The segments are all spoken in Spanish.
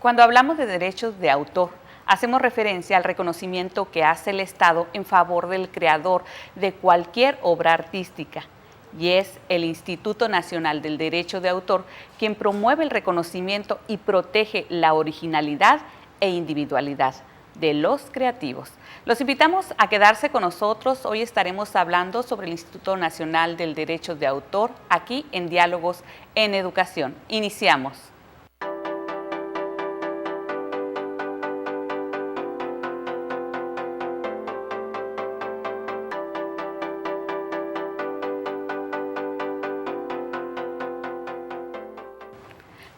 Cuando hablamos de derechos de autor, hacemos referencia al reconocimiento que hace el Estado en favor del creador de cualquier obra artística. Y es el Instituto Nacional del Derecho de Autor quien promueve el reconocimiento y protege la originalidad e individualidad de los creativos. Los invitamos a quedarse con nosotros. Hoy estaremos hablando sobre el Instituto Nacional del Derecho de Autor, aquí en Diálogos en Educación. Iniciamos.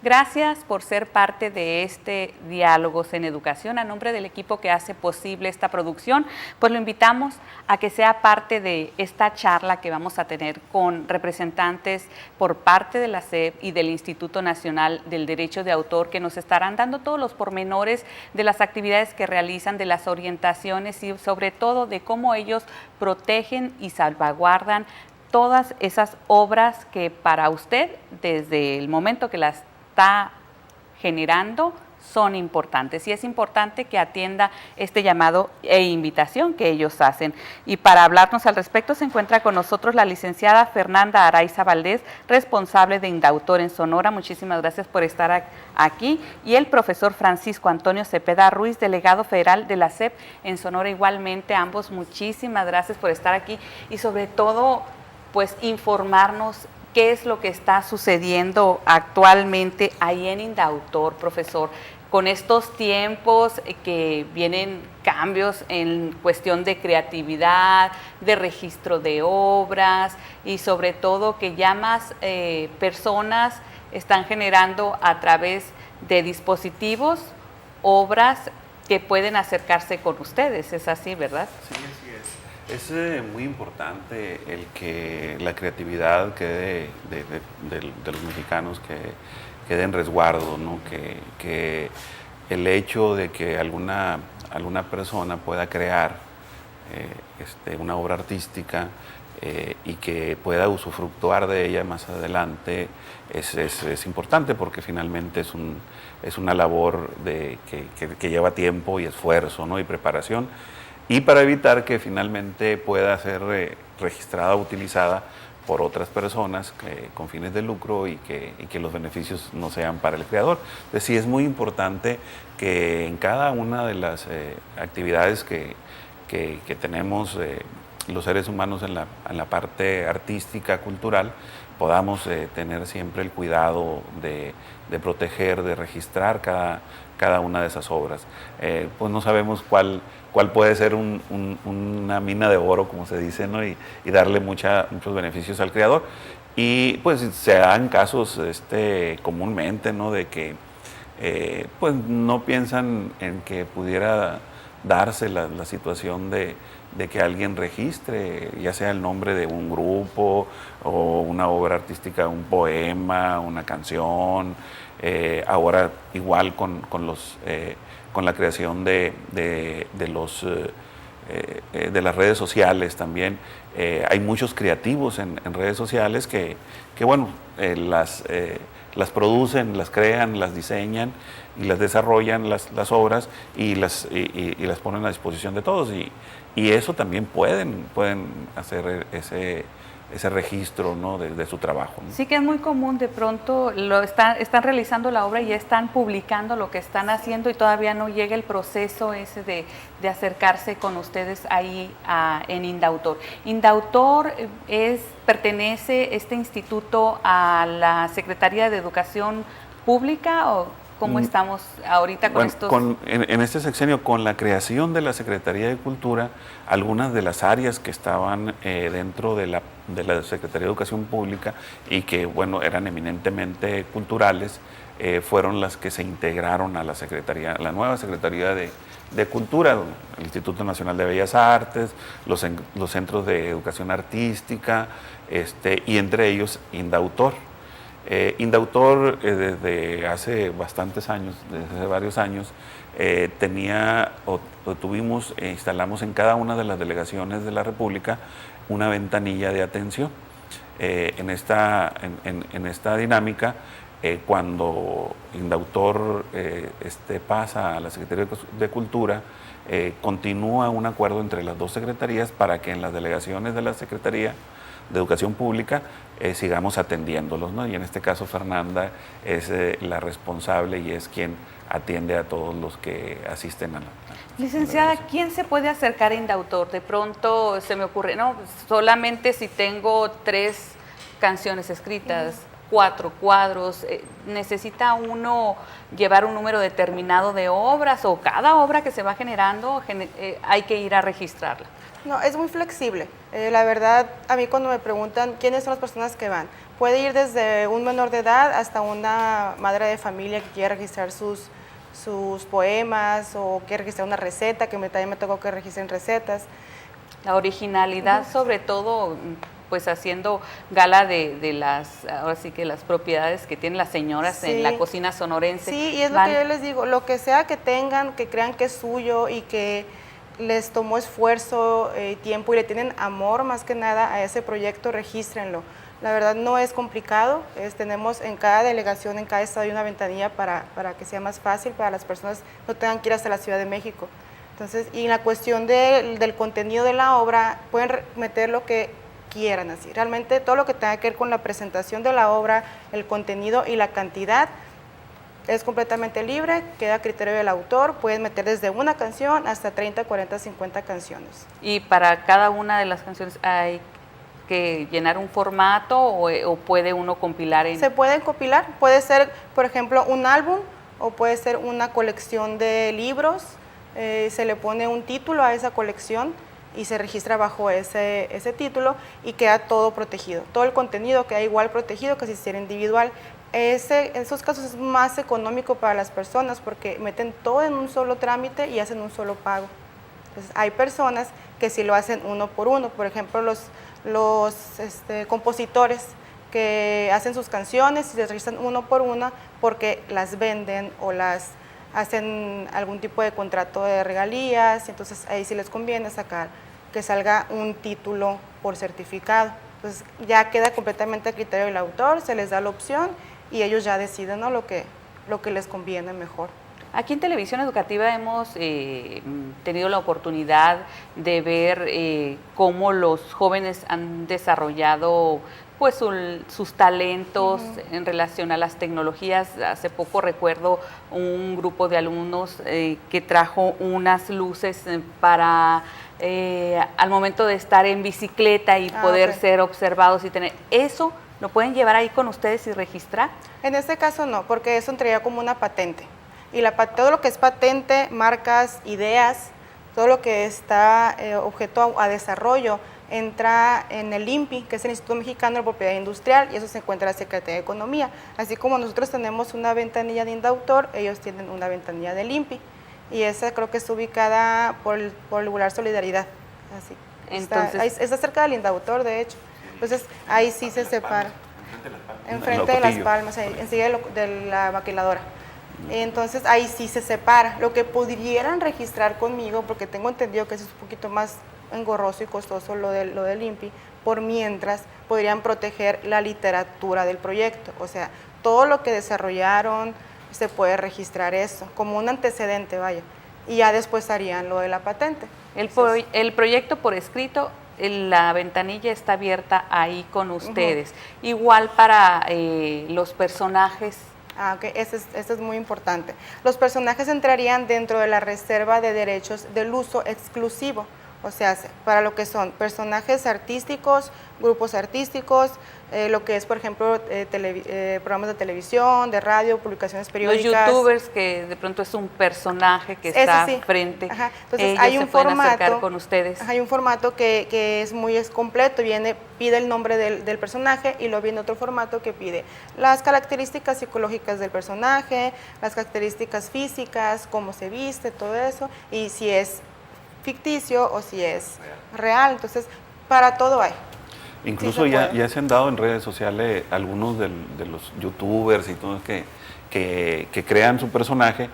Gracias por ser parte de este Diálogos en Educación. A nombre del equipo que hace posible esta producción, pues lo invitamos a que sea parte de esta charla que vamos a tener con representantes por parte de la SEP y del Instituto Nacional del Derecho de Autor, que nos estarán dando todos los pormenores de las actividades que realizan, de las orientaciones y sobre todo de cómo ellos protegen y salvaguardan todas esas obras que para usted, desde el momento que las está generando, son importantes, y es importante que atienda este llamado e invitación que ellos hacen. Y para hablarnos al respecto se encuentra con nosotros la licenciada Fernanda Araiza Valdés, responsable de Indautor en Sonora. Muchísimas gracias por estar aquí. Y el profesor Francisco Antonio Cepeda Ruiz, delegado federal de la SEP en Sonora. Igualmente, ambos, muchísimas gracias por estar aquí y sobre todo, pues, informarnos qué es lo que está sucediendo actualmente ahí en Indautor, profesor, con estos tiempos que vienen cambios en cuestión de creatividad, de registro de obras y sobre todo que ya más personas están generando a través de dispositivos obras que pueden acercarse con ustedes. ¿Es así, verdad? Sí, así es. Es muy importante el que la creatividad quede de los mexicanos, que quede en resguardo, ¿no? Que el hecho de que alguna persona pueda crear una obra artística y que pueda usufructuar de ella más adelante es importante, porque finalmente es una labor que lleva tiempo y esfuerzo, ¿no? Y preparación, y para evitar que finalmente pueda ser registrada o utilizada por otras personas con fines de lucro y que los beneficios no sean para el creador. Entonces sí es muy importante que en cada una de las actividades que tenemos los seres humanos en la parte artística, cultural, podamos tener siempre el cuidado de proteger, de registrar cada una de esas obras. Pues no sabemos cuál puede ser una mina de oro, como se dice, ¿no? Y darle muchos beneficios al creador. Y pues se dan casos comúnmente, ¿no? De que pues no piensan en que pudiera darse la situación de que alguien registre, ya sea el nombre de un grupo o una obra artística, un poema, una canción. Ahora igual con la creación de las redes sociales también. Hay muchos creativos en redes sociales que bueno, las producen, las crean, las diseñan y las desarrollan las obras y las ponen a disposición de todos, y eso también pueden hacer ese registro, ¿no? de su trabajo, ¿no? Sí, que es muy común, de pronto están realizando la obra y ya están publicando lo que están haciendo y todavía no llega el proceso ese de acercarse con ustedes ahí en Indautor. Indautor pertenece este instituto a la Secretaría de Educación Pública, ¿o cómo estamos ahorita con estos? En este sexenio, con la creación de la Secretaría de Cultura, algunas de las áreas que estaban dentro de la Secretaría de Educación Pública y que, bueno, eran eminentemente culturales, fueron las que se integraron a la nueva Secretaría de Cultura, el Instituto Nacional de Bellas Artes, los centros de educación artística, y entre ellos Indautor. Indautor desde hace bastantes años, desde hace varios años, instalamos en cada una de las delegaciones de la República una ventanilla de atención. En esta dinámica cuando Indautor pasa a la Secretaría de Cultura, continúa un acuerdo entre las dos secretarías para que en las delegaciones de la Secretaría de Educación Pública sigamos atendiéndolos, ¿no? Y en este caso Fernanda es la responsable y es quien atiende a todos los que asisten a la... Licenciada, ¿quién se puede acercar a Indautor? De pronto se me ocurre, no, solamente si tengo 3 canciones escritas, 4 cuadros, ¿necesita uno llevar un número determinado de obras o cada obra que se va generando hay que ir a registrarla? No, es muy flexible. La verdad, a mí cuando me preguntan quiénes son las personas que van, puede ir desde un menor de edad hasta una madre de familia que quiere registrar sus poemas o quiere registrar una receta, que también me tocó que registren recetas. La originalidad, sobre todo, pues haciendo gala de las, ahora sí que las propiedades que tienen las señoras en la cocina sonorense. Sí, y es lo que yo les digo, lo que sea que tengan, que crean que es suyo y que les tomó esfuerzo, tiempo y le tienen amor más que nada a ese proyecto, regístrenlo. La verdad no es complicado, tenemos en cada delegación, en cada estado hay una ventanilla para que sea más fácil, para las personas no tengan que ir hasta la Ciudad de México. Entonces, y en la cuestión del contenido de la obra, pueden meter lo que quieran así. Realmente todo lo que tenga que ver con la presentación de la obra, el contenido y la cantidad, es completamente libre, queda a criterio del autor, pueden meter desde una canción hasta 30, 40, 50 canciones. ¿Y para cada una de las canciones hay que llenar un formato o puede uno compilar? Se pueden compilar, puede ser, por ejemplo, un álbum o puede ser una colección de libros, se le pone un título a esa colección y se registra bajo ese título y queda todo protegido. Todo el contenido queda igual protegido que si hiciera individual. En esos casos es más económico para las personas porque meten todo en un solo trámite y hacen un solo pago. Entonces, hay personas que sí lo hacen uno por uno, por ejemplo, los compositores que hacen sus canciones y se registran uno por una porque las venden o las hacen algún tipo de contrato de regalías, y entonces ahí sí les conviene sacar que salga un título por certificado. Entonces ya queda completamente a criterio del autor, se les da la opción y ellos ya deciden, ¿no?, lo que les conviene mejor. Aquí en Televisión Educativa hemos tenido la oportunidad de ver cómo los jóvenes han desarrollado pues sus talentos en relación a las tecnologías. Hace poco recuerdo un grupo de alumnos que trajo unas luces para al momento de estar en bicicleta y poder ser observados y tener eso. ¿Lo pueden llevar ahí con ustedes y registrar? En este caso no, porque eso entraría como una patente. Y todo lo que es patente, marcas, ideas, todo lo que está objeto a desarrollo, entra en el INPI, que es el Instituto Mexicano de Propiedad Industrial, y eso se encuentra en la Secretaría de Economía. Así como nosotros tenemos una ventanilla de Indautor, ellos tienen una ventanilla del INPI. Y esa creo que está ubicada por el lugar Solidaridad. Así. Entonces, está cerca del Indautor, de hecho. Entonces, ahí sí se separa. Enfrente de Las Palmas, enseguida de la maquiladora. Entonces, ahí sí se separa. Lo que pudieran registrar conmigo, porque tengo entendido que eso es un poquito más engorroso y costoso lo del INPI, por mientras podrían proteger la literatura del proyecto. O sea, todo lo que desarrollaron se puede registrar eso, como un antecedente, vaya. Y ya después harían lo de la patente. El proyecto por escrito, la ventanilla está abierta ahí con ustedes. Igual para los personajes. Ok, eso es muy importante. Los personajes entrarían dentro de la reserva de derechos del uso exclusivo, o sea, para lo que son personajes artísticos, grupos artísticos, lo que es, por ejemplo, programas de televisión, de radio, publicaciones periódicas. Los youtubers, que de pronto es un personaje que está frente. Ajá. Entonces, ellos hay un se pueden formato, acercar con ustedes. Hay un formato que es muy completo, pide el nombre del personaje y luego viene otro formato que pide las características psicológicas del personaje, las características físicas, cómo se viste, todo eso, y si es ficticio o si es real. Entonces, para todo hay. Incluso sí ya se han dado en redes sociales algunos de los youtubers y todos que crean su personaje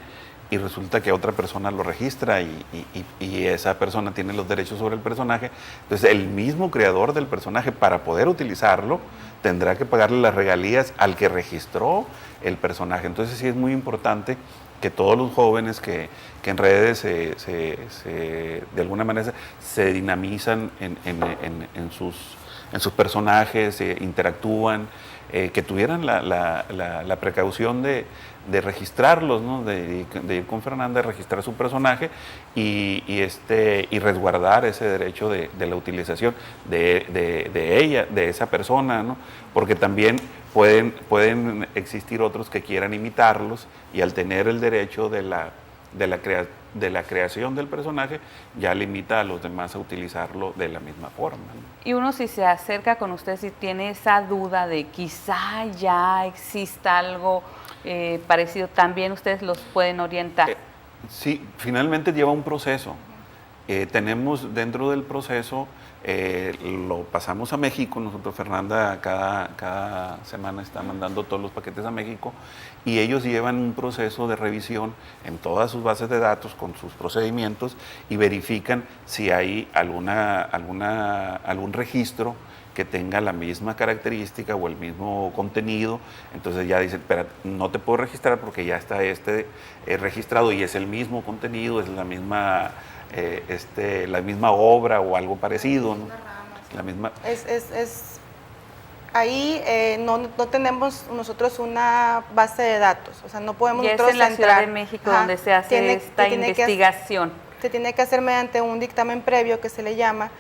y resulta que otra persona lo registra y esa persona tiene los derechos sobre el personaje. Entonces el mismo creador del personaje, para poder utilizarlo, tendrá que pagarle las regalías al que registró el personaje. Entonces sí es muy importante que todos los jóvenes que en redes de alguna manera se dinamizan en sus personajes, interactúan, que tuvieran la precaución de registrarlos, ¿no? de ir con Fernanda, registrar su personaje y resguardar ese derecho de la utilización de ella, de esa persona, ¿no? Porque también pueden existir otros que quieran imitarlos y al tener el derecho de la creación del personaje, ya limita a los demás a utilizarlo de la misma forma, ¿no? Y uno, si se acerca con usted, si tiene esa duda de quizá ya exista algo parecido, también ustedes los pueden orientar. Sí, finalmente lleva un proceso. Tenemos dentro del proceso, lo pasamos a México. Nosotros, Fernanda, cada semana está mandando todos los paquetes a México y ellos llevan un proceso de revisión en todas sus bases de datos con sus procedimientos y verifican si hay algún registro que tenga la misma característica o el mismo contenido. Entonces ya dicen, espera, no te puedo registrar porque ya está registrado y es el mismo contenido, es la misma obra o algo parecido, ¿no? La misma. Ahí no tenemos nosotros una base de datos, o sea, no podemos y nosotros es en la entrar. Ciudad de México donde se hace esta investigación. Se tiene que hacer mediante un dictamen previo que se le llama.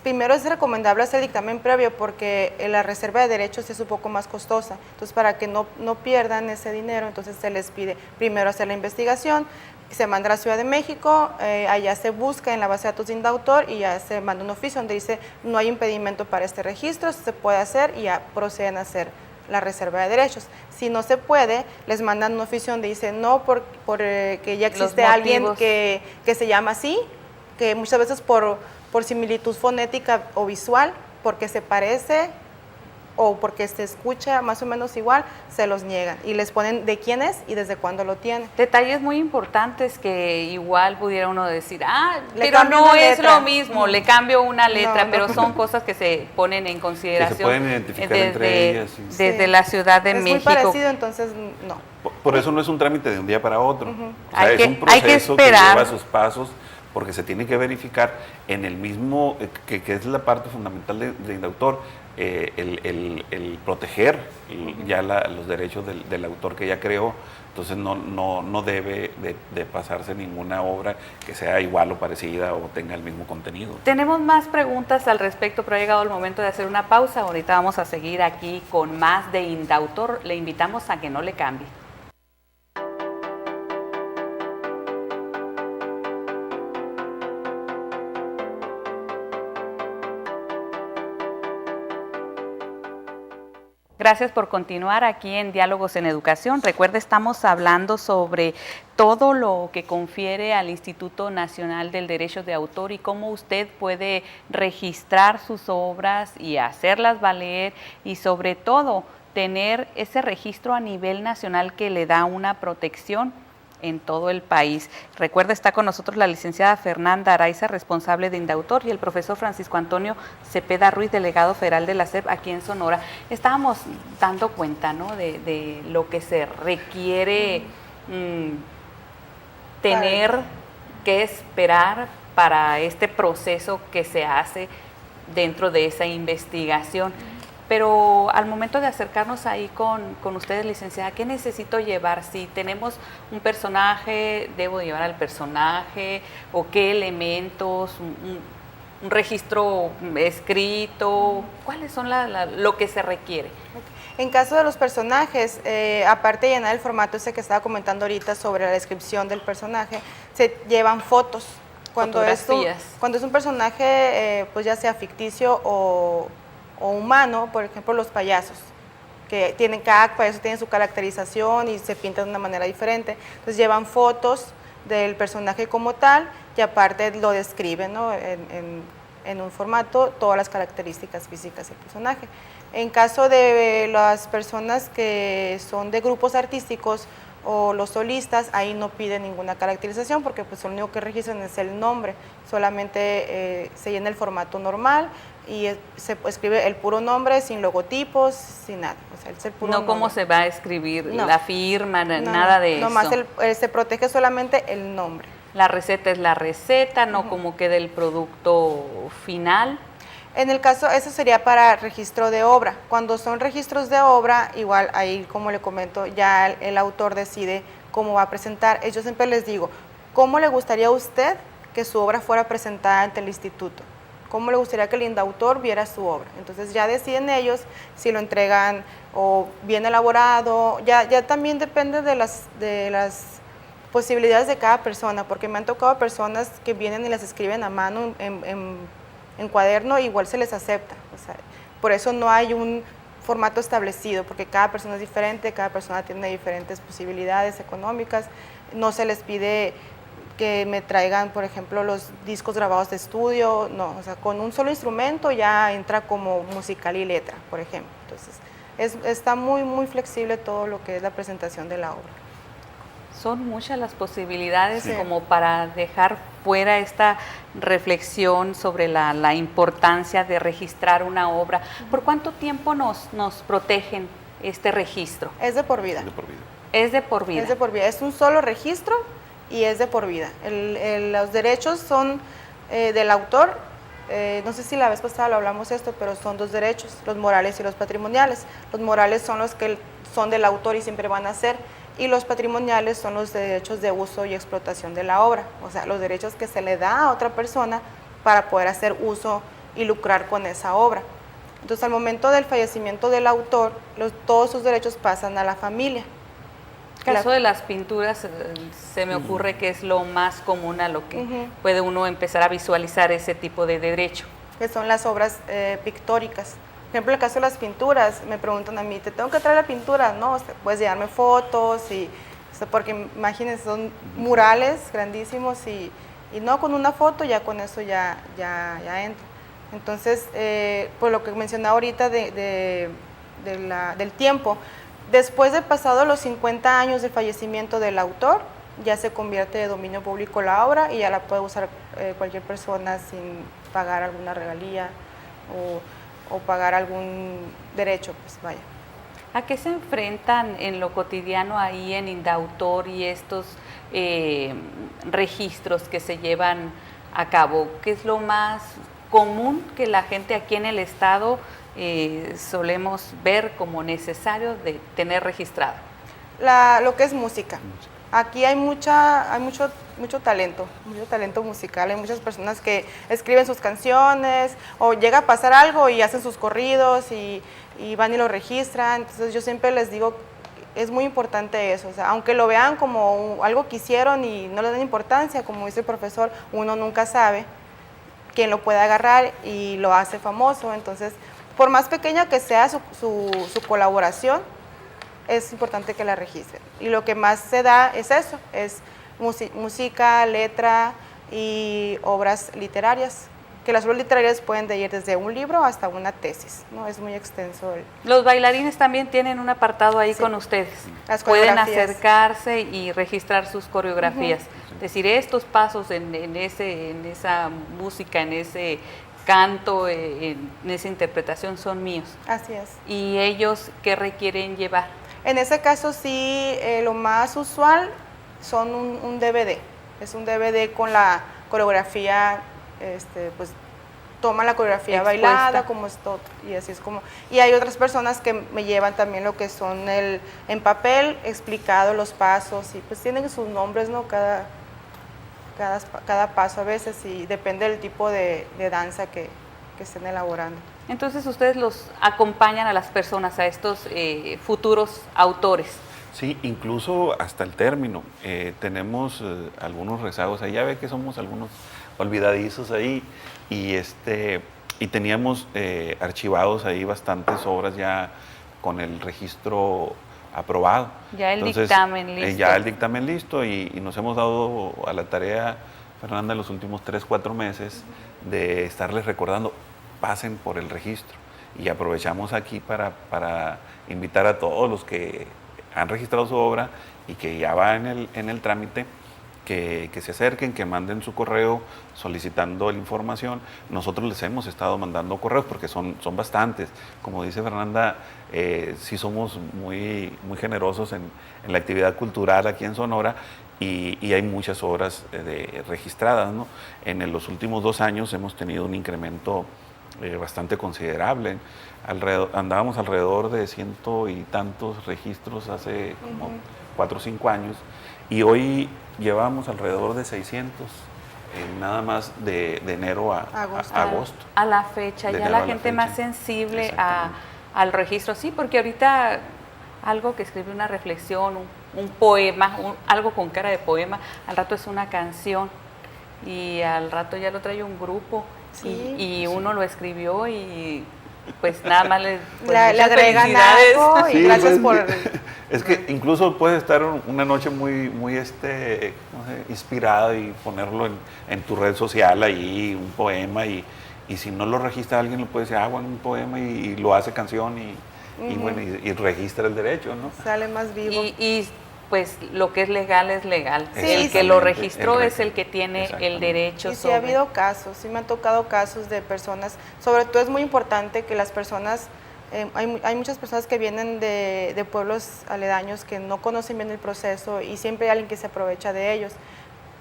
Primero es recomendable hacer el dictamen previo porque la reserva de derechos es un poco más costosa. Entonces, para que no pierdan ese dinero, entonces se les pide primero hacer la investigación, se manda a la Ciudad de México, allá se busca en la base de datos de Indautor y ya se manda un oficio donde dice no hay impedimento para este registro, se puede hacer y ya proceden a hacer la reserva de derechos. Si no se puede, les mandan un oficio donde dice no, porque ya existe alguien que se llama así, que muchas veces por similitud fonética o visual, porque se parece o porque se escucha más o menos igual, se los niegan y les ponen de quién es y desde cuándo lo tiene. Detalles muy importantes que igual pudiera uno decir, pero no es lo mismo, le cambio una letra, pero son cosas que se ponen en consideración. Que se pueden identificar entre ellas. Sí. Desde la Ciudad de México. Es muy parecido, entonces no. Por eso no es un trámite de un día para otro. O sea, hay es un proceso que esperar. lleva sus pasos, porque se tiene que verificar en el mismo, que es la parte fundamental de Indautor, el proteger ya los derechos del autor que ya creó. Entonces no debe de pasarse ninguna obra que sea igual o parecida o tenga el mismo contenido. Tenemos más preguntas al respecto, pero ha llegado el momento de hacer una pausa. Ahorita vamos a seguir aquí con más de Indautor. Le invitamos a que no le cambie. Gracias por continuar aquí en Diálogos en Educación. Recuerde, estamos hablando sobre todo lo que confiere al Instituto Nacional del Derecho de Autor y cómo usted puede registrar sus obras y hacerlas valer y sobre todo tener ese registro a nivel nacional que le da una protección en todo el país. Recuerda, está con nosotros la licenciada Fernanda Araiza, responsable de Indautor, y el profesor Francisco Antonio Cepeda Ruiz, delegado federal de la SEP aquí en Sonora. Estábamos dando cuenta, ¿no?, de lo que se requiere tener que esperar para este proceso que se hace dentro de esa investigación. Pero al momento de acercarnos ahí con ustedes, licenciada, ¿qué necesito llevar? Si tenemos un personaje, ¿debo llevar al personaje? ¿O qué elementos? ¿Un registro escrito? ¿Cuáles son lo que se requiere? En caso de los personajes, aparte de llenar el formato ese que estaba comentando ahorita sobre la descripción del personaje, se llevan fotos. Cuando es un personaje, pues ya sea ficticio o humano, por ejemplo los payasos, que cada payaso tiene su caracterización y se pinta de una manera diferente, entonces llevan fotos del personaje como tal y aparte lo describen, ¿no?, en un formato, todas las características físicas del personaje. En caso de las personas que son de grupos artísticos o los solistas, ahí no piden ninguna caracterización porque pues lo único que registran es el nombre, solamente se llena el formato normal y se escribe el puro nombre sin logotipos, sin nada. O sea, es el puro no cómo nombre. se va a escribir No. la firma, No, nada de nomás eso. se protege solamente el nombre. La receta es la receta, no cómo queda el producto final. En el caso, eso sería para registro de obra. Cuando son registros de obra, igual ahí, como le comento, ya el autor decide cómo va a presentar. Yo siempre les digo, ¿cómo le gustaría a usted que su obra fuera presentada ante el instituto? ¿Cómo le gustaría que el indautor viera su obra? Entonces ya deciden ellos si lo entregan o bien elaborado. Ya también depende de las posibilidades de cada persona, porque me han tocado personas que vienen y las escriben a mano en cuaderno, igual se les acepta. O sea, por eso no hay un formato establecido, porque cada persona es diferente, cada persona tiene diferentes posibilidades económicas. No se les pide que me traigan, por ejemplo, los discos grabados de estudio, no, o sea, con un solo instrumento ya entra como musical y letra, por ejemplo. Entonces, está muy, muy flexible todo lo que es la presentación de la obra. Son muchas las posibilidades Sí. como para dejar fuera esta reflexión sobre la importancia de registrar una obra. ¿Por cuánto tiempo nos protegen este registro? Es de por vida. De por vida. Es de por vida. Es de por vida. Es un solo registro y es de por vida. Los derechos son del autor. No sé si la vez pasada lo hablamos esto, pero son dos derechos, los morales y los patrimoniales. Los morales son los que son del autor y siempre van a ser, y los patrimoniales son los derechos de uso y explotación de la obra, o sea, los derechos que se le da a otra persona para poder hacer uso y lucrar con esa obra. Entonces, al momento del fallecimiento del autor, todos sus derechos pasan a la familia. En el caso de las pinturas, se me ocurre que es lo más común a lo que puede uno empezar a visualizar ese tipo de derecho. Que son las obras pictóricas. Por ejemplo, en el caso de las pinturas, me preguntan a mí, ¿te tengo que traer la pintura? No, o sea, puedes llevarme fotos, porque imagínense, son murales grandísimos y no, con una foto ya con eso ya entra. Entonces, pues lo que mencionaba ahorita del tiempo, después de pasado los 50 años del fallecimiento del autor, ya se convierte de dominio público la obra y ya la puede usar cualquier persona sin pagar alguna regalía o pagar algún derecho, pues vaya. ¿A qué se enfrentan en lo cotidiano ahí en Indautor y estos registros que se llevan a cabo? ¿Qué es lo más común que la gente aquí en el estado solemos ver como necesario de tener registrado? Lo que es música. Aquí hay mucho talento musical. Hay muchas personas que escriben sus canciones o llega a pasar algo y hacen sus corridos y van y lo registran. Entonces yo siempre les digo, es muy importante eso. O sea, aunque lo vean como algo que hicieron y no le dan importancia, como dice el profesor, uno nunca sabe quién lo puede agarrar y lo hace famoso. Entonces, por más pequeña que sea su colaboración, es importante que la registren. Y lo que más se da es eso, es música, letra y obras literarias, que las obras literarias pueden ir desde un libro hasta una tesis, ¿no? Es muy extenso. Los bailarines también tienen un apartado ahí con ustedes. Las pueden coreografías. Acercarse y registrar sus coreografías. Es decir, estos pasos en esa música, en ese canto, en esa interpretación son míos. Así es. ¿Y ellos qué requieren llevar? En ese caso sí, lo más usual son un DVD. Es un DVD con la coreografía, pues toma la coreografía expuesta, bailada, como esto, y así es como. Y hay otras personas que me llevan también lo que son en papel, explicado los pasos, y pues tienen sus nombres, ¿no? Cada paso a veces, y depende del tipo de danza que estén elaborando. Entonces ustedes los acompañan a las personas, a estos futuros autores. Sí, incluso hasta el término. Tenemos algunos rezagos ahí, ya ve que somos algunos olvidadizos ahí, y teníamos archivados ahí bastantes obras ya con el registro aprobado. Ya el dictamen listo. Ya el dictamen listo, y nos hemos dado a la tarea, Fernanda, en los últimos 3-4 meses de estarles recordando, pasen por el registro. Y aprovechamos aquí para invitar a todos los que han registrado su obra y que ya va en el trámite, que se acerquen, que manden su correo solicitando la información. Nosotros les hemos estado mandando correos porque son bastantes. Como dice Fernanda, sí somos muy generosos en la actividad cultural aquí en Sonora y hay muchas obras registradas, ¿no? En los últimos 2 años hemos tenido un incremento bastante considerable. Andábamos alrededor de 100 y tantos registros hace como 4 o 5 años y hoy llevamos alrededor de 600 nada más de enero a agosto. A la fecha, ya la gente más sensible al registro, sí, porque ahorita algo que escribe una reflexión, un poema, algo con cara de poema, al rato es una canción y al rato ya lo trae un grupo y uno lo escribió y pues nada más le agregan algo y gracias por... Es que incluso puedes estar una noche muy inspirada y ponerlo en tu red social ahí, un poema, y si no lo registra alguien, lo puede decir, bueno, un poema y lo hace canción y bueno, y registra el derecho, ¿no? Sale más vivo. Y pues lo que es legal es legal. Sí, el que lo registró es el que tiene el derecho. Y sí ha habido casos, sí me han tocado casos de personas, sobre todo es muy importante que las personas, hay muchas personas que vienen de pueblos aledaños que no conocen bien el proceso y siempre hay alguien que se aprovecha de ellos,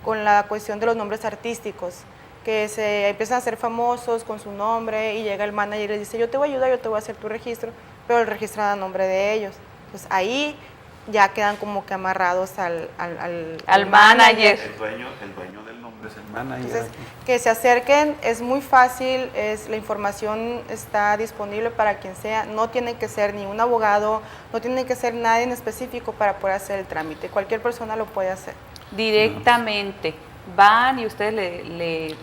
con la cuestión de los nombres artísticos, que se empiezan a ser famosos con su nombre y llega el manager y les dice, yo te voy a ayudar, yo te voy a hacer tu registro, pero el registran a nombre de ellos. Entonces ahí ya quedan como que amarrados al manager. El dueño del nombre es el manager. Entonces, que se acerquen, es muy fácil, la información está disponible para quien sea, no tiene que ser ni un abogado, no tiene que ser nadie en específico para poder hacer el trámite, cualquier persona lo puede hacer. Directamente. Van y ustedes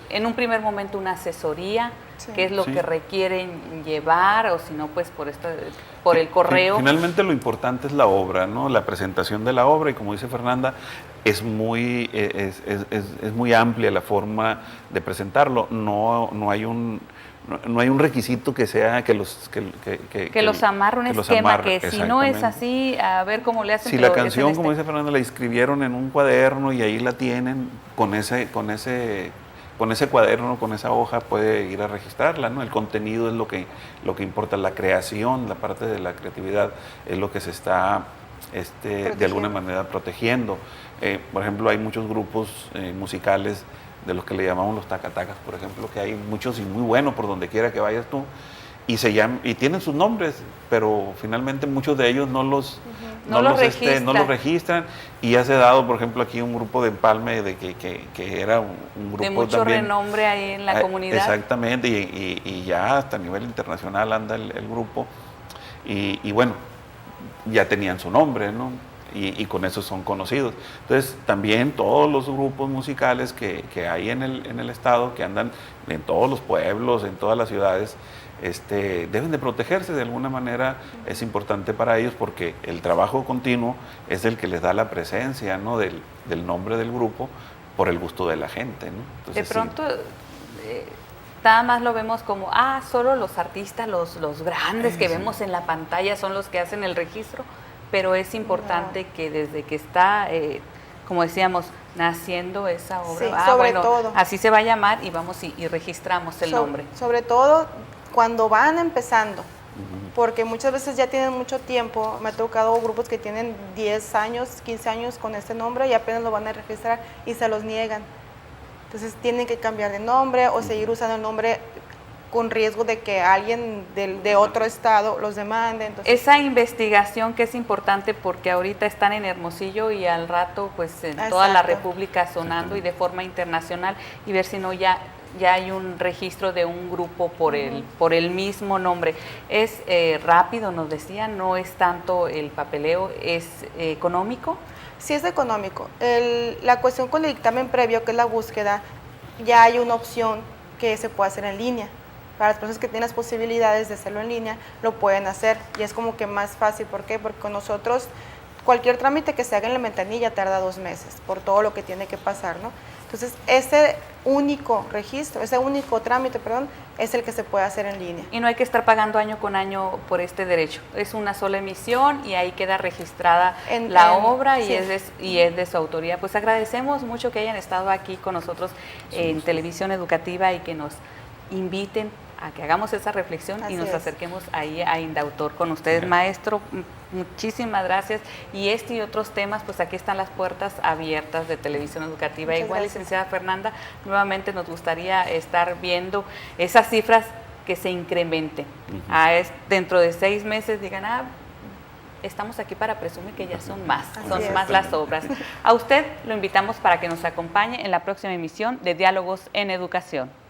en un primer momento una asesoría, qué es lo que requieren llevar, o si no, pues por el correo. Finalmente lo importante es la obra, ¿no? La presentación de la obra, y como dice Fernanda, es muy amplia la forma de presentarlo. No hay un requisito que sea que los amarre un esquema, que si no es así, a ver cómo le hacen. Si la canción, como dice Fernanda, la inscribieron en un cuaderno y ahí la tienen, con ese cuaderno, con esa hoja, puede ir a registrarla, ¿no? El contenido es lo que importa, la creación, la parte de la creatividad es lo que se está de alguna manera protegiendo. Por ejemplo, hay muchos grupos musicales de los que le llamamos los tacatacas, por ejemplo, que hay muchos y muy buenos por donde quiera que vayas tú, y tienen sus nombres, pero finalmente muchos de ellos no los registran, y ya se ha dado, por ejemplo, aquí un grupo de Empalme que era un grupo de mucho también, renombre ahí en la comunidad. Exactamente, y ya hasta a nivel internacional anda el grupo, y bueno, ya tenían su nombre, ¿no? Y con eso son conocidos. Entonces, también todos los grupos musicales que hay en el estado, que andan en todos los pueblos, en todas las ciudades, deben de protegerse de alguna manera. Es importante para ellos porque el trabajo continuo es el que les da la presencia, ¿no? del nombre del grupo por el gusto de la gente, ¿no? Entonces, de pronto... nada más lo vemos como, solo los artistas, los grandes que vemos en la pantalla son los que hacen el registro, pero es importante que desde que está, como decíamos, naciendo esa obra, sobre todo. Así se va a llamar y vamos y registramos el nombre. Sobre todo cuando van empezando, porque muchas veces ya tienen mucho tiempo. Me ha tocado grupos que tienen 10 años, 15 años con este nombre y apenas lo van a registrar y se los niegan. Entonces tienen que cambiar de nombre o seguir usando el nombre con riesgo de que alguien de otro estado los demande. Entonces, esa investigación que es importante porque ahorita están en Hermosillo y al rato pues en toda la República sonando y de forma internacional, y ver si no ya hay un registro de un grupo por el mismo nombre. Es rápido, nos decían, no es tanto el papeleo, es económico. Sí es económico. La cuestión con el dictamen previo, que es la búsqueda, ya hay una opción que se puede hacer en línea. Para las personas que tienen las posibilidades de hacerlo en línea, lo pueden hacer y es como que más fácil. ¿Por qué? Porque con nosotros cualquier trámite que se haga en la ventanilla tarda 2 meses por todo lo que tiene que pasar, ¿no? Entonces, ese único registro, ese único trámite, perdón, es el que se puede hacer en línea. Y no hay que estar pagando año con año por este derecho. Es una sola emisión y ahí queda registrada la obra y, sí. es de su autoría. Pues agradecemos mucho que hayan estado aquí con nosotros en Televisión Educativa y que nos inviten a que hagamos esa reflexión y nos acerquemos ahí a Indautor con ustedes. Maestro, muchísimas gracias. Y este y otros temas, pues aquí están las puertas abiertas de Televisión Educativa. Muchas Igual, gracias. licenciada Fernanda, nuevamente nos gustaría estar viendo esas cifras que se incrementen. Dentro de 6 meses digan, estamos aquí para presumir que ya son más, son más las obras. A usted lo invitamos para que nos acompañe en la próxima emisión de Diálogos en Educación.